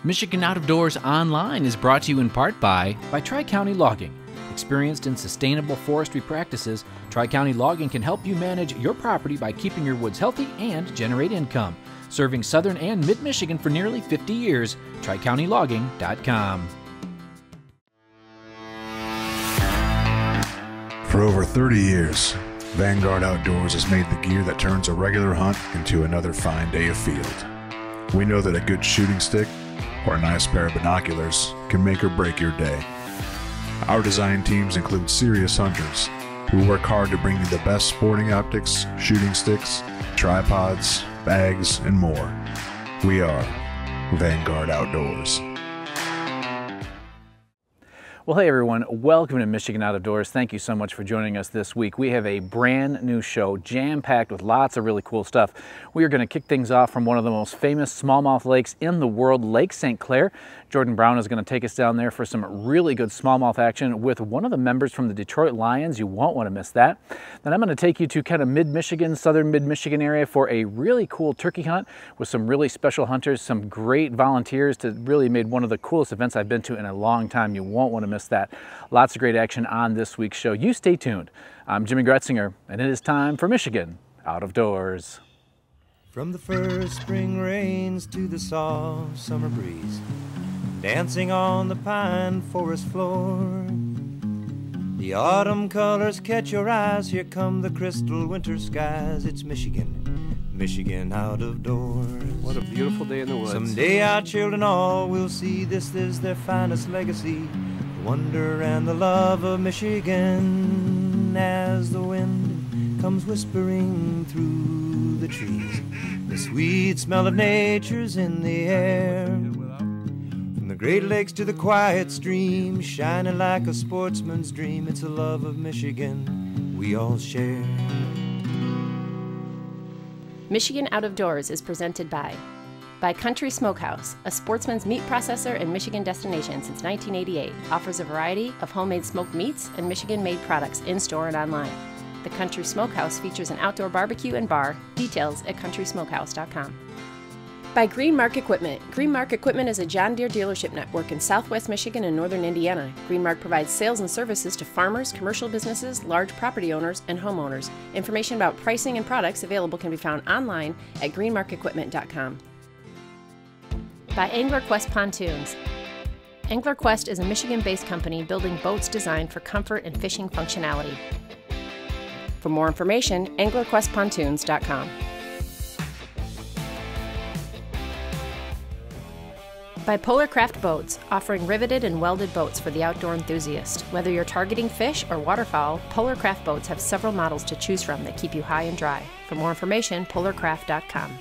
Michigan Out of Doors Online is brought to you in part by Tri-County Logging. Experienced in sustainable forestry practices, Tri-County Logging can help you manage your property by keeping your woods healthy and generate income. Serving southern and mid-Michigan for nearly 50 years, TriCountyLogging.com. For over 30 years, Vanguard Outdoors has made the gear that turns a regular hunt into another fine day of field. We know that a good shooting stick or a nice pair of binoculars can make or break your day. Our design teams include serious hunters who work hard to bring you the best sporting optics, shooting sticks, tripods, bags, and more. We are Vanguard Outdoors. Well, hey everyone, welcome to Michigan Out of Doors. Thank you so much for joining us this week. We have a brand new show, jam-packed with lots of really cool stuff. We are going to kick things off from one of the most famous smallmouth lakes in the world, Lake St. Clair. Jordan Brown is going to take us down there for some really good smallmouth action with one of the members from the Detroit Lions. You won't want to miss that. Then I'm going to take you to kind of mid-Michigan, southern mid-Michigan area for a really cool turkey hunt with some really special hunters, some great volunteers to really made one of the coolest events I've been to in a long time. You won't want to miss that. Lots of great action on this week's show. You stay tuned. I'm Jimmy Gretzinger, and it is time for Michigan Out of Doors. From the first spring rains to the soft summer breeze, dancing on the pine forest floor, the autumn colors catch your eyes. Here come the crystal winter skies. It's Michigan, Michigan out of doors. What a beautiful day in the woods. Someday our children all will see this is their finest legacy, the wonder and the love of Michigan. As the wind comes whispering through the trees, the sweet smell of nature's in the air. From the Great Lakes to the quiet stream, shining like a sportsman's dream, it's a love of Michigan we all share. Michigan Out of Doors is presented by Country Smokehouse, a sportsman's meat processor and Michigan destination since 1988. Offers a variety of homemade smoked meats and Michigan-made products in-store and online. The Country Smokehouse features an outdoor barbecue and bar. Details at countrysmokehouse.com. By Green Mark Equipment. Green Mark Equipment is a John Deere dealership network in southwest Michigan and northern Indiana. Green Mark provides sales and services to farmers, commercial businesses, large property owners, and homeowners. Information about pricing and products available can be found online at greenmarkequipment.com. By Angler Quest Pontoons. Angler Quest is a Michigan-based company building boats designed for comfort and fishing functionality. For more information, anglerquestpontoons.com. By Polarcraft Boats, offering riveted and welded boats for the outdoor enthusiast. Whether you're targeting fish or waterfowl, Polarcraft Boats have several models to choose from that keep you high and dry. For more information, polarcraft.com.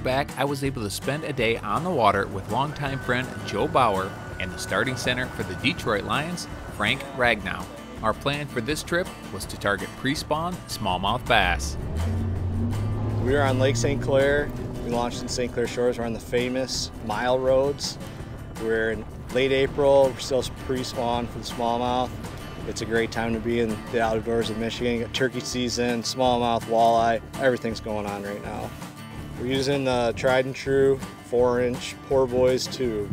Back, I was able to spend a day on the water with longtime friend Joe Bauer and the starting center for the Detroit Lions, Frank Ragnow. Our plan for this trip was to target pre-spawn smallmouth bass. We are on Lake St. Clair. We launched in St. Clair Shores. We're on the famous mile roads. We're in late April. We're still pre-spawn for the smallmouth. It's a great time to be in the outdoors of Michigan. You got turkey season, smallmouth, walleye, everything's going on right now. We're using the tried and true 4-inch Poor Boys tube.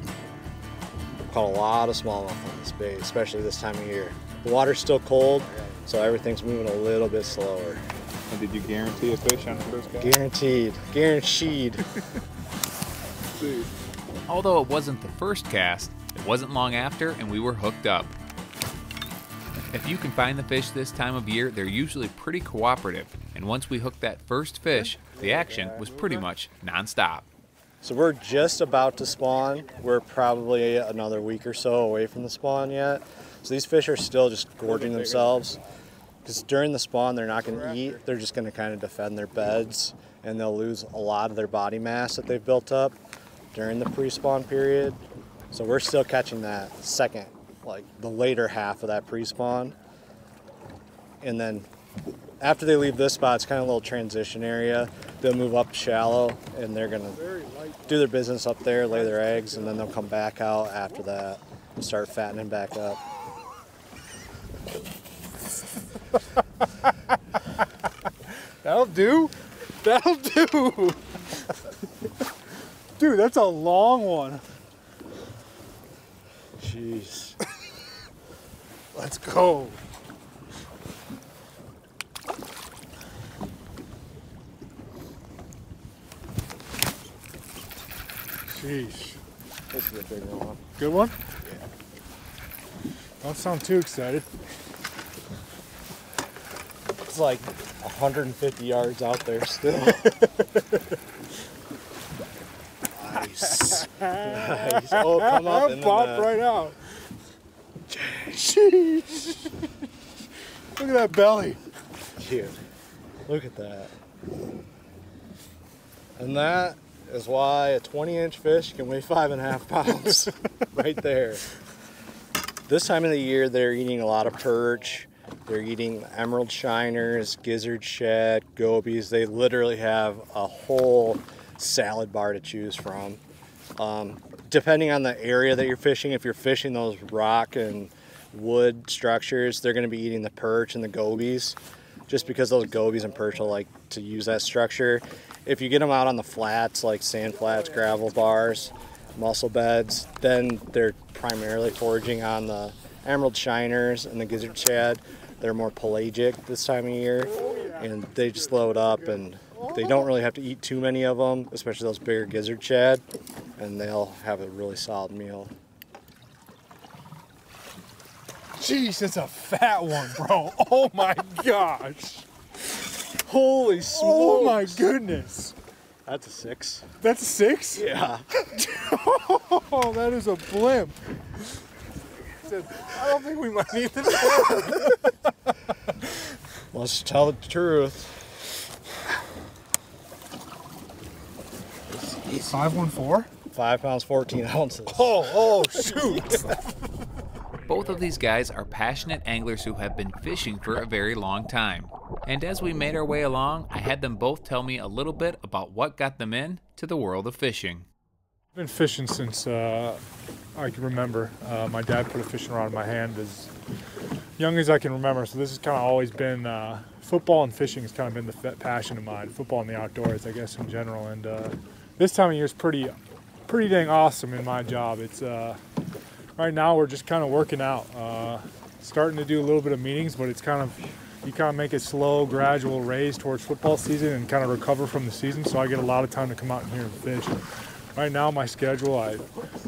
We've caught a lot of smallmouth on this bait, especially this time of year. The water's still cold, so everything's moving a little bit slower. And did you guarantee a fish on the first cast? Guaranteed. Guaranteed. Although it wasn't the first cast, it wasn't long after and we were hooked up. If you can find the fish this time of year, they're usually pretty cooperative. And once we hooked that first fish, the action was pretty much non-stop. So we're just about to spawn. We're probably another week or so away from the spawn yet. So these fish are still just gorging themselves. Because during the spawn, they're not going to eat. They're just going to kind of defend their beds. And they'll lose a lot of their body mass that they've built up during the pre-spawn period. So we're still catching that second, like the later half of that pre-spawn. And then after they leave this spot, it's kind of a little transition area. They'll move up shallow and they're gonna do their business up there, lay their eggs, and then they'll come back out after that. and start fattening back up. That'll do. That'll do. Dude, that's a long one. Jeez. Let's go. Sheesh. This is a bigger one. Good one? Yeah. Don't sound too excited. It's like 150 yards out there still. Nice. Nice. Oh, come up and pop right out. Jeez. Look at that belly. Dude, look at that. And that is why a 20-inch fish can weigh 5.5 pounds. Right there. This time of the year, they're eating a lot of perch. They're eating emerald shiners, gizzard shad, gobies. They literally have a whole salad bar to choose from. Depending on the area that you're fishing, if you're fishing those rock and wood structures, they're going to be eating the perch and the gobies, just because those gobies and perch will like to use that structure. If you get them out on the flats, like sand flats, gravel bars, mussel beds, then they're primarily foraging on the emerald shiners and the gizzard shad. They're more pelagic this time of year, and they just load up, and they don't really have to eat too many of them, especially those bigger gizzard shad, and they'll have a really solid meal. Jeez, that's a fat one, bro. Oh my gosh. Holy smokes! Oh my goodness. That's a 6. That's a 6? Yeah. Oh, that is a blimp. I don't think we might need this. Let's tell the truth. 514? 5 pounds, 14 ounces. Oh, shoot. Both of these guys are passionate anglers who have been fishing for a very long time. And as we made our way along, I had them both tell me a little bit about what got them in to the world of fishing. I've been fishing since I can remember. My dad put a fishing rod in my hand as young as I can remember. So this has kind of always been, football and fishing has kind of been the passion of mine. Football and the outdoors, I guess, in general. And this time of year is pretty dang awesome in my job. It's right now we're just kind of working out, starting to do a little bit of meetings, but it's you kind of make a slow, gradual raise towards football season and kind of recover from the season. So I get a lot of time to come out in here and fish. Right now, my schedule, I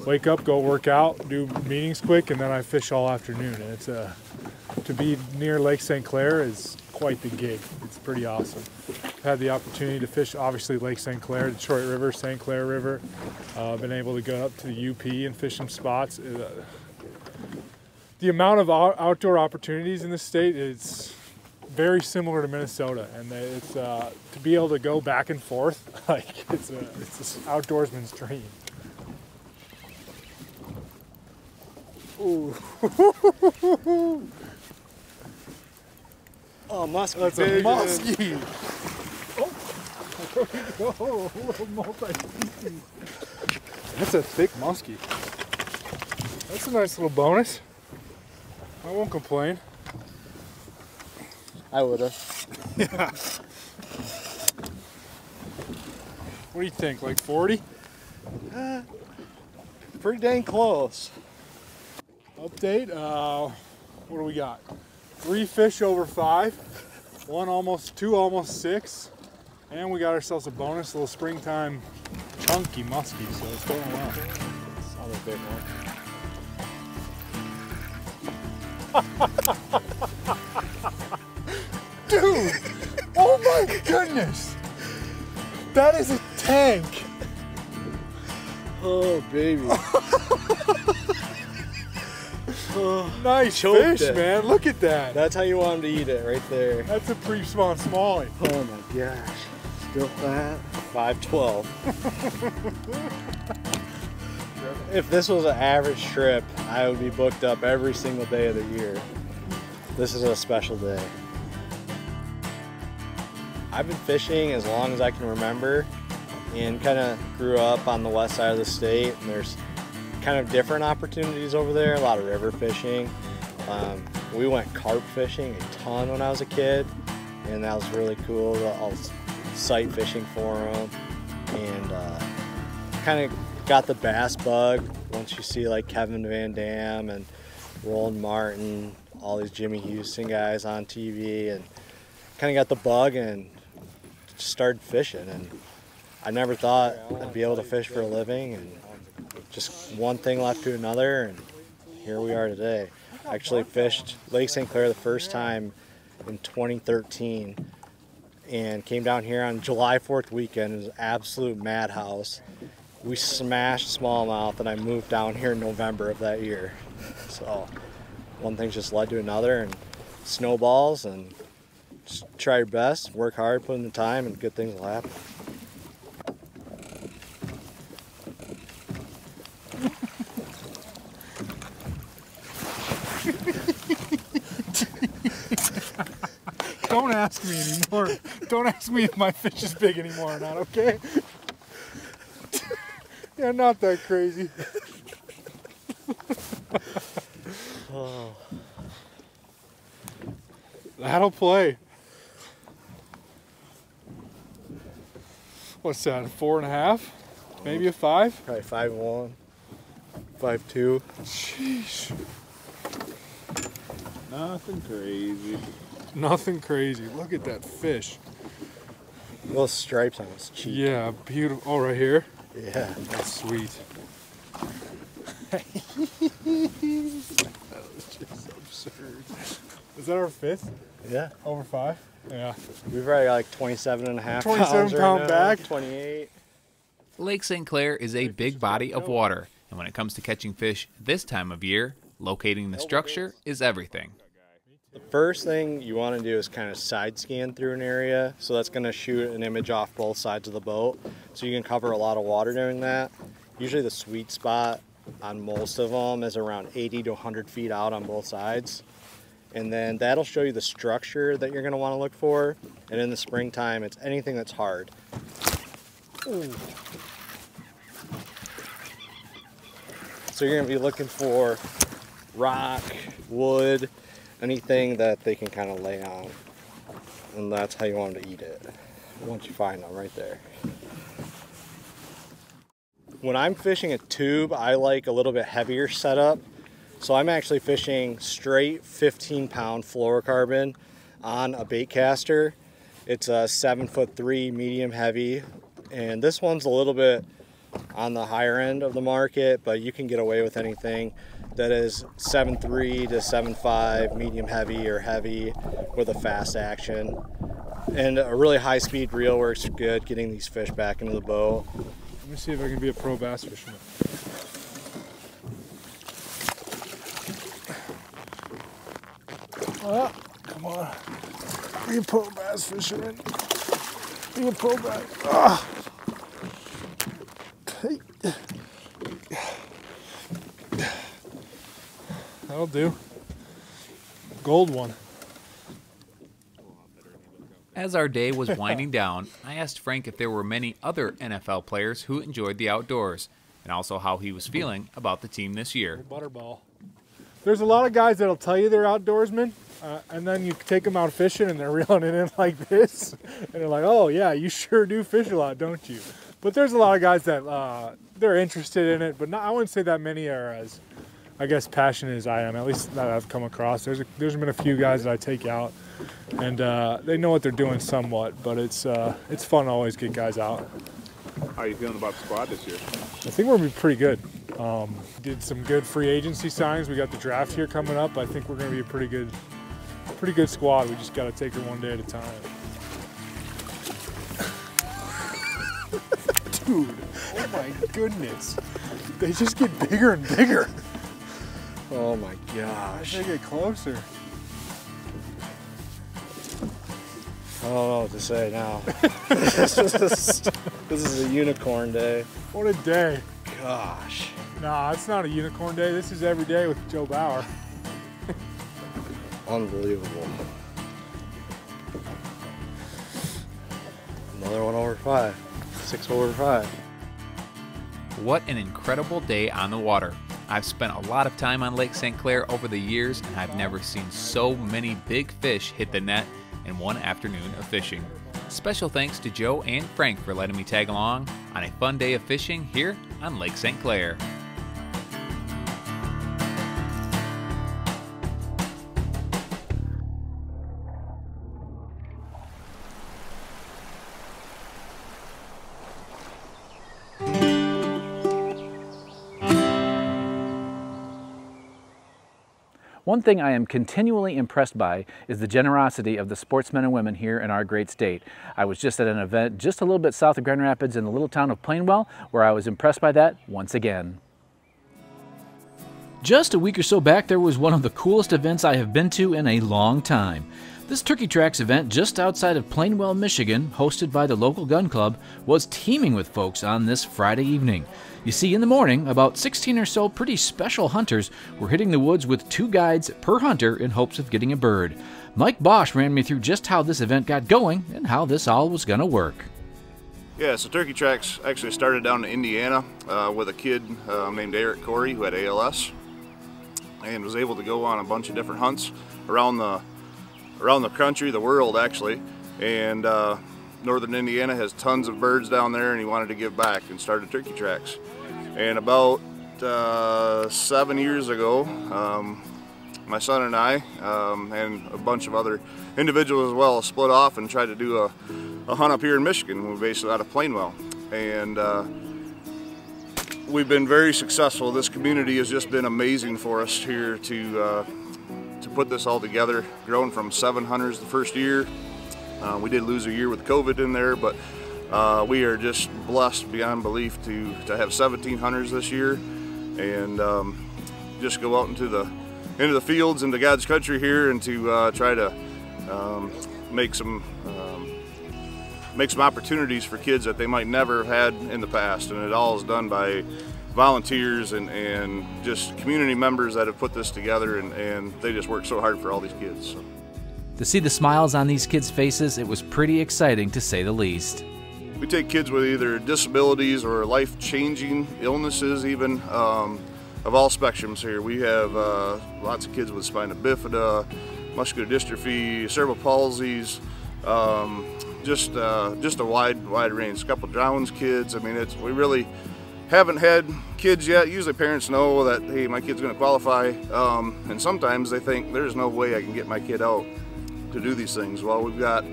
wake up, go work out, do meetings quick, and then I fish all afternoon. And it's to be near Lake St. Clair is quite the gig. It's pretty awesome. I've had the opportunity to fish, obviously, Lake St. Clair, Detroit River, St. Clair River. Been able to go up to the UP and fish some spots. The amount of outdoor opportunities in this state is very similar to Minnesota, and it's to be able to go back and forth, like it's an outdoorsman's dream. Ooh. Oh, muskie. That's a muskie. Oh, little multi-species. That's a thick muskie. That's a nice little bonus. I won't complain. I would have. Yeah. What do you think, like 40? Pretty dang close. Update, what do we got? 3 fish over 5, 2 almost 6, and we got ourselves a bonus little springtime chunky muskie, so it's going well. Another big one. Dude! Oh my goodness! That is a tank! Oh, baby. Nice Choked fish, it. man. Look at that. That's how you want him to eat it, right there. That's a pre-spawn smallie. Oh my gosh. Still fat. 512. If this was an average trip, I would be booked up every single day of the year. This is a special day. I've been fishing as long as I can remember and kind of grew up on the west side of the state, and there's kind of different opportunities over there, a lot of river fishing. We went carp fishing a ton when I was a kid, and that was really cool. I was sight fishing for them, and kind of got the bass bug once you see like Kevin Van Dam and Roland Martin, all these Jimmy Houston guys on TV, and kind of got the bug and just started fishing. And I never thought I'd be able to fish for a living, and just one thing led to another, and here we are today. I actually fished Lake St. Clair the first time in 2013 and came down here on July 4th weekend. It was an absolute madhouse. We smashed smallmouth, and I moved down here in November of that year. So one thing just led to another, and snowballs, and just try your best, work hard, put in the time, and good things will happen. Don't ask me anymore. Don't ask me if my fish is big anymore or not, okay? Yeah, not that crazy. Oh. That'll play. What's that, a 4.5? Maybe a 5? Probably 5'1", 5'2". Sheesh. Nothing crazy. Nothing crazy. Look at that fish. Little stripes on his cheek. Yeah, beautiful. Oh, right here? Yeah. That's sweet. That was just absurd. Is that our 5th? Yeah. Over 5? Yeah. We've already got like 27.5 27 pound right bag. 28. Lake St. Clair is a big body of water, and when it comes to catching fish this time of year, locating the structure is everything. The first thing you want to do is kind of side scan through an area. So that's going to shoot an image off both sides of the boat. So you can cover a lot of water doing that. Usually the sweet spot on most of them is around 80 to 100 feet out on both sides. And then that'll show you the structure that you're going to want to look for. And in the springtime, it's anything that's hard. Ooh. So you're going to be looking for rock, wood, anything that they can kind of lay on. And that's how you want them to eat it, once you find them right there. When I'm fishing a tube, I like a little bit heavier setup. So I'm actually fishing straight 15-pound fluorocarbon on a bait caster. It's a 7'3" medium heavy, and this one's a little bit on the higher end of the market, but you can get away with anything that is 7'3" to 7'5", medium heavy or heavy with a fast action. And a really high speed reel works good getting these fish back into the boat. Let me see if I can be a pro bass fisherman. Oh, come on. Be a pro bass fisherman. Be a pro bass. Ah. Hey. That'll do. Gold one. As our day was winding down, I asked Frank if there were many other NFL players who enjoyed the outdoors, and also how he was feeling about the team this year. Butterball. There's a lot of guys that'll tell you they're outdoorsmen, and then you take them out fishing and they're reeling it in like this, and they're like, oh yeah, you sure do fish a lot, don't you? But there's a lot of guys that they're interested in it, but not, I wouldn't say that many are as, I guess, passionate as I am, at least that I've come across. There's been a few guys that I take out, and they know what they're doing somewhat, but it's fun to always get guys out. How are you feeling about the squad this year? I think we're going to be pretty good. Did some good free agency signings. We got the draft here coming up. I think we're going to be a pretty good squad. We just got to take it one day at a time. Dude, oh my goodness. They just get bigger and bigger. Oh my gosh. As they get closer. I don't know what to say now. This is a unicorn day. What a day. Gosh. Nah, it's not a unicorn day. This is every day with Joe Bauer. Unbelievable. Another one over 5. 6 over 5. What an incredible day on the water. I've spent a lot of time on Lake St. Clair over the years, and I've never seen so many big fish hit the net in one afternoon of fishing. Special thanks to Joe and Frank for letting me tag along on a fun day of fishing here on Lake St. Clair. One thing I am continually impressed by is the generosity of the sportsmen and women here in our great state. I was just at an event just a little bit south of Grand Rapids in the little town of Plainwell, where I was impressed by that once again. Just a week or so back, there was one of the coolest events I have been to in a long time. This Turkey Tracks event just outside of Plainwell, Michigan, hosted by the local gun club, was teeming with folks on this Friday evening. You see, in the morning, about 16 or so pretty special hunters were hitting the woods with 2 guides per hunter in hopes of getting a bird. Mike Bosch ran me through just how this event got going and how this all was going to work. Yeah, so Turkey Tracks actually started down in Indiana with a kid named Eric Corey who had ALS and was able to go on a bunch of different hunts around the country, the world actually, and northern Indiana has tons of birds down there, and he wanted to give back and started Turkey Tracks. And about 7 years ago, my son and I and a bunch of other individuals as well split off and tried to do a hunt up here in Michigan. We're based out of Plainwell, and we've been very successful. This community has just been amazing for us here to put this all together. Grown from 7 hunters the first year. We did lose a year with COVID in there, but we are just blessed beyond belief to have 17 hunters this year, and just go out into the fields into God's country here and to try to make some opportunities for kids that they might never have had in the past. And it all is done by volunteers and just community members that have put this together, and they just work so hard for all these kids. So. To see the smiles on these kids' faces, it was pretty exciting to say the least. We take kids with either disabilities or life-changing illnesses even, of all spectrums here. We have lots of kids with spina bifida, muscular dystrophy, cerebral palsies, just a wide range. A couple Downs kids. I mean, we really haven't had kids yet. Usually parents know that, hey, my kid's going to qualify, and sometimes they think there's no way I can get my kid out to do these things. Well, we've got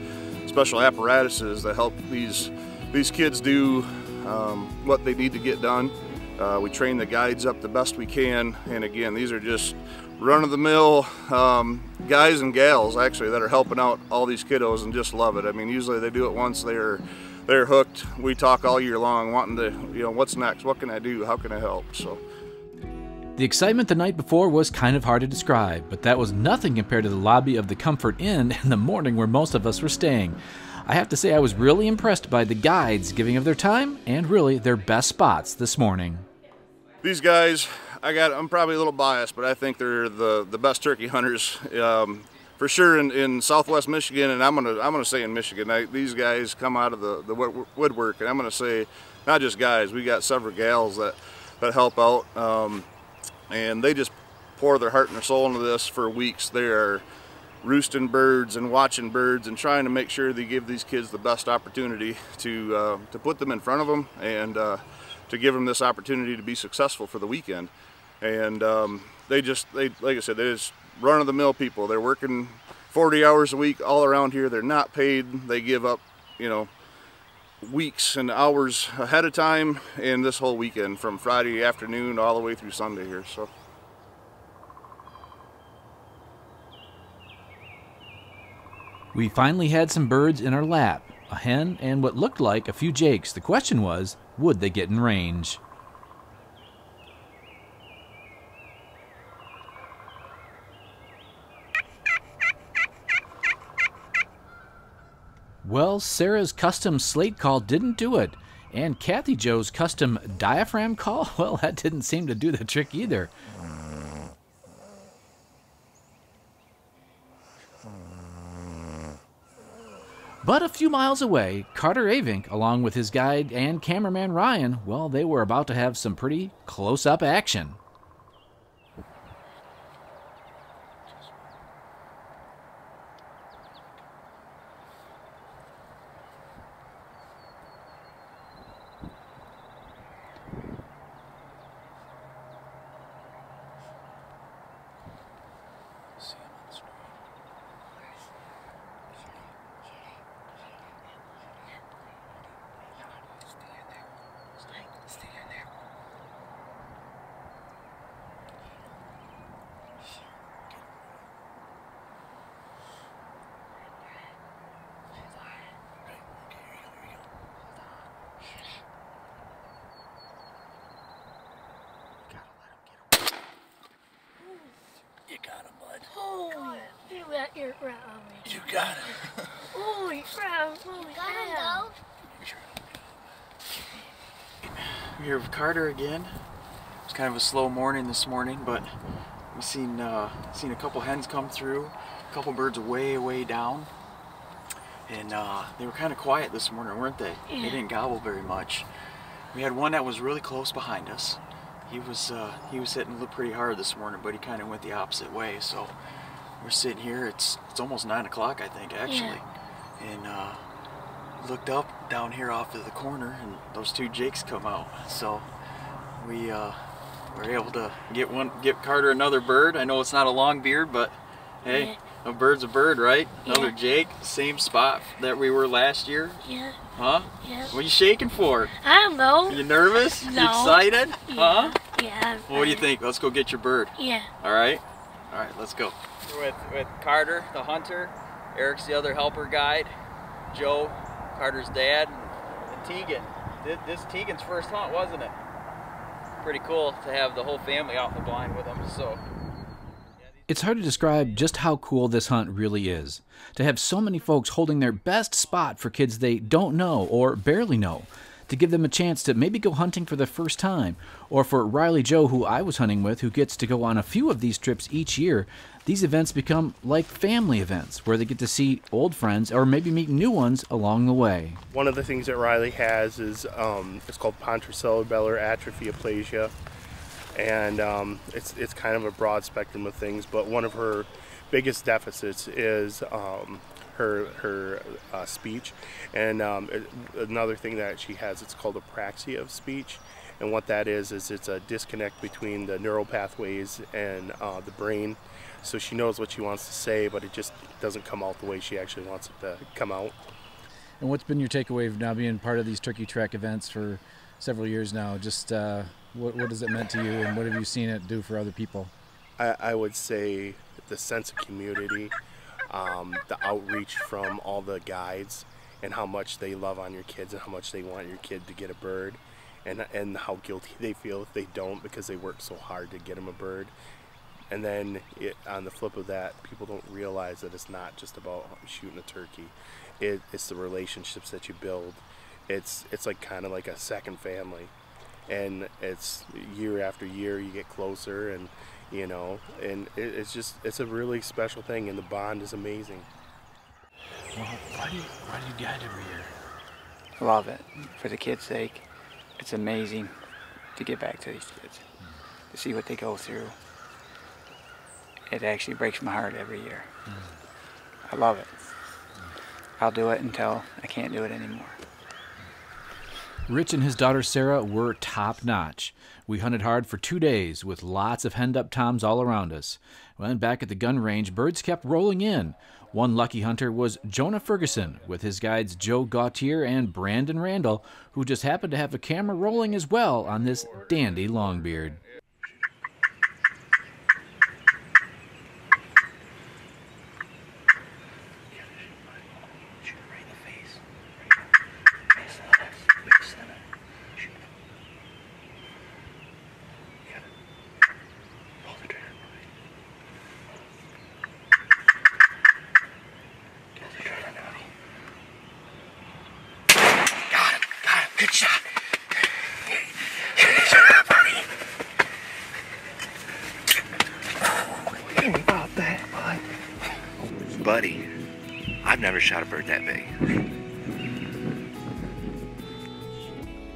special apparatuses that help these kids do what they need to get done. We train the guides up the best we can, and again, these are just run-of-the-mill guys and gals actually that are helping out all these kiddos and just love it. I mean, usually they do it once, they're hooked. We talk all year long wanting to, what's next, what can I do, how can I help? So. The excitement the night before was kind of hard to describe, but that was nothing compared to the lobby of the Comfort Inn in the morning where most of us were staying. I have to say I was really impressed by the guides giving of their time and really their best spots this morning. These guys, I'm probably a little biased, but I think they're the best turkey hunters for sure in Southwest Michigan, and I'm gonna say in Michigan. These guys come out of the woodwork, and I'm gonna say not just guys. We got several gals that help out. And they just pour their heart and their soul into this for weeks. They are roosting birds and watching birds and trying to make sure they give these kids the best opportunity to put them in front of them and to give them this opportunity to be successful for the weekend. And they like I said, they're just run-of-the-mill people. They're working 40 hours a week all around here. They're not paid. They give up, weeks and hours ahead of time, and this whole weekend from Friday afternoon all the way through Sunday here. So we finally had some birds in our lap, a hen and what looked like a few jakes. The question was, would they get in range? Well, Sarah's custom slate call didn't do it. And Kathy Joe's custom diaphragm call, well, that didn't seem to do the trick either. But a few miles away, Carter Avink, along with his guide and cameraman Ryan, well, they were about to have some pretty close-up action. You got him, bud. Oh, you got your rat on me. You got him. Oh, you rat. Oh, got him, though. We're here with Carter again. It's kind of a slow morning this morning, but we've seen a couple hens come through, a couple birds way down, and they were kind of quiet this morning, weren't they? Yeah. They didn't gobble very much. We had one that was really close behind us. He was hitting pretty hard this morning, but he kind of went the opposite way. So we're sitting here. It's almost 9 o'clock, I think, actually, and looked up down here off of the corner, and those two jakes come out. So we were able to get Carter another bird. I know it's not a long beard, but hey, a bird's a bird, right? Another jake, same spot that we were last year. Yeah. Huh? Yeah. What are you shaking for? I don't know. You nervous? No. You excited? Yeah. Huh? Yeah. Well, what do you think? Let's go get your bird. Yeah. All right. All right. Let's go. We're with Carter, the hunter. Eric's the other helper guide. Joe, Carter's dad, and Tegan. This Tegan's first hunt, wasn't it? Pretty cool to have the whole family out in the blind with them. So. It's hard to describe just how cool this hunt really is. To have so many folks holding their best spot for kids they don't know or barely know. To give them a chance to maybe go hunting for the first time. Or for Riley Joe, who I was hunting with, who gets to go on a few of these trips each year, these events become like family events where they get to see old friends or maybe meet new ones along the way. One of the things that Riley has is it's called pontocerebellar atrophy aplasia. And it's kind of a broad spectrum of things, but one of her biggest deficits is her speech. And another thing that she has, it's called apraxia of speech. And what that is it's a disconnect between the neural pathways and the brain. So she knows what she wants to say, but it just doesn't come out the way she actually wants it to come out. And what's been your takeaway of now being part of these turkey trek events for several years now? Just what has it meant to you, and what have you seen it do for other people? I would say the sense of community, the outreach from all the guides, and how much they love on your kids and how much they want your kid to get a bird, and how guilty they feel if they don't because they work so hard to get them a bird. And then on the flip of that, people don't realize that it's not just about shooting a turkey. It's the relationships that you build. It's like kind of like a second family. And it's year after year you get closer, and you know, and it's a really special thing, and the bond is amazing. Well, why do you guide every year? Love it. For the kids' sake, it's amazing to get back to these kids, to see what they go through. It actually breaks my heart every year. I love it. I'll do it until I can't do it anymore. Rich and his daughter Sarah were top-notch. We hunted hard for 2 days with lots of henned-up toms all around us. When back at the gun range, birds kept rolling in. One lucky hunter was Jonah Ferguson with his guides Joe Gautier and Brandon Randall, who just happened to have a camera rolling as well on this dandy longbeard. Good shot. Buddy, I I've never shot a bird that big.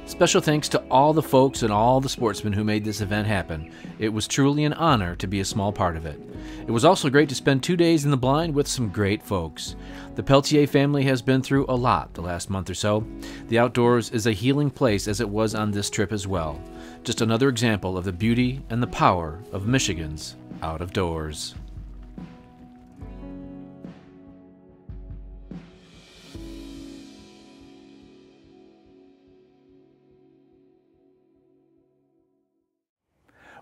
Special thanks to all the folks and all the sportsmen who made this event happen. It was truly an honor to be a small part of it. It was also great to spend 2 days in the blind with some great folks. The Peltier family has been through a lot the last month or so. The outdoors is a healing place, as it was on this trip as well. Just another example of the beauty and the power of Michigan's out of doors.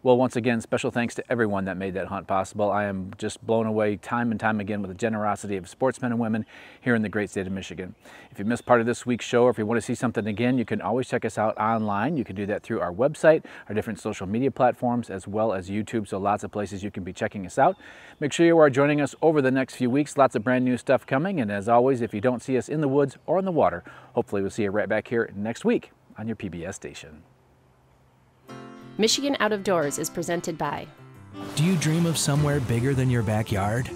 Well, once again, special thanks to everyone that made that hunt possible. I am just blown away time and time again with the generosity of sportsmen and women here in the great state of Michigan. If you missed part of this week's show, or if you want to see something again, you can always check us out online. You can do that through our website, our different social media platforms, as well as YouTube, so lots of places you can be checking us out. Make sure you are joining us over the next few weeks. Lots of brand new stuff coming, and as always, if you don't see us in the woods or in the water, hopefully we'll see you right back here next week on your PBS station. Michigan Out of Doors is presented by. Do you dream of somewhere bigger than your backyard?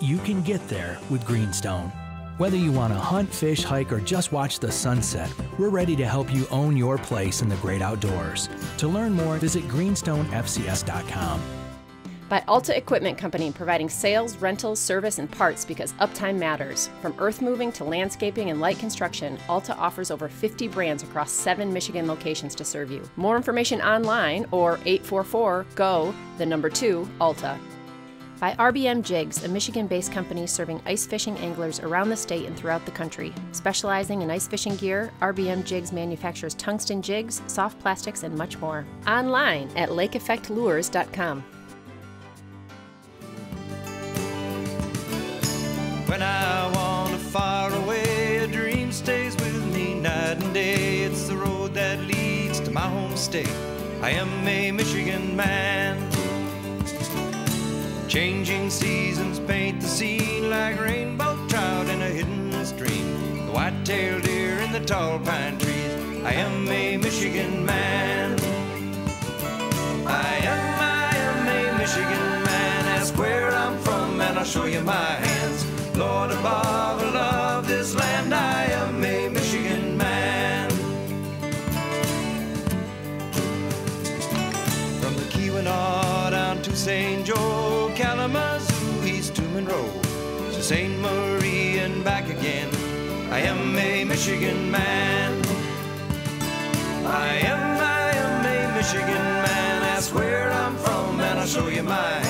You can get there with Greenstone. Whether you want to hunt, fish, hike, or just watch the sunset, we're ready to help you own your place in the great outdoors. To learn more, visit greenstonefcs.com. By Alta Equipment Company, providing sales, rentals, service, and parts because uptime matters. From earth moving to landscaping and light construction, Alta offers over 50 brands across 7 Michigan locations to serve you. More information online or 844-GO, 2, Alta. By RBM Jigs, a Michigan-based company serving ice fishing anglers around the state and throughout the country. Specializing in ice fishing gear, RBM Jigs manufactures tungsten jigs, soft plastics, and much more. Online at lakeeffectlures.com. When I wander far away, a dream stays with me night and day. It's the road that leads to my home state. I am a Michigan man. Changing seasons paint the scene like rainbow trout in a hidden stream. The white-tailed deer in the tall pine trees. I am a Michigan man. I am a Michigan man. Ask where I'm from and I'll show you my hands. Lord above, I love this land. I am a Michigan man. From the Keweenaw down to St. Joe, Kalamazoo, East to Monroe, to St. Marie and back again. I am a Michigan man. I am a Michigan man. Ask where I'm from and I'll show you my